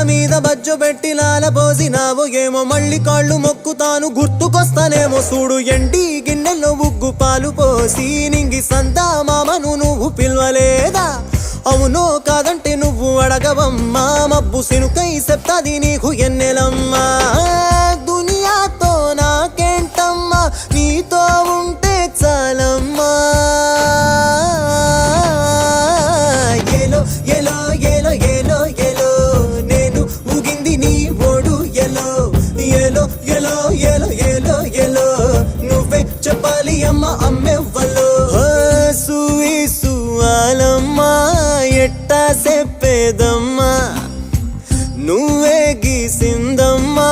మీద బజ్జు పెట్టి లాల పోసినావు ఏమో మళ్ళీ కాళ్ళు మొక్కుతాను గుర్తుకొస్తానేమో చూడు ఎండి గిన్నెల్లో ఉగ్గు పాలు పోసి నింగి సంతా మామను నువ్వు పిలవలేదా అవునో కాదంటే నువ్వు అడగవమ్మా మబ్బు సినుకై చెప్తాది నీకు ఎన్నెలమ్మా దునియాతో నాకేంటమ్మా నీతో ఉంటే చాలమ్మా ఏలో ఏలో ఏలో ఏలో ఏలో నేను ఊగింది నీ ఓడు ఎలో ఏలో ఏలో ఏలో ఏలో ఏలో నువ్వే చెప్పాలి అమ్మ అమ్మెవ్వలో సూయి సువాలమ్మా ఎట్టా చెప్పేదమ్మా నువ్వే గీసిందమ్మా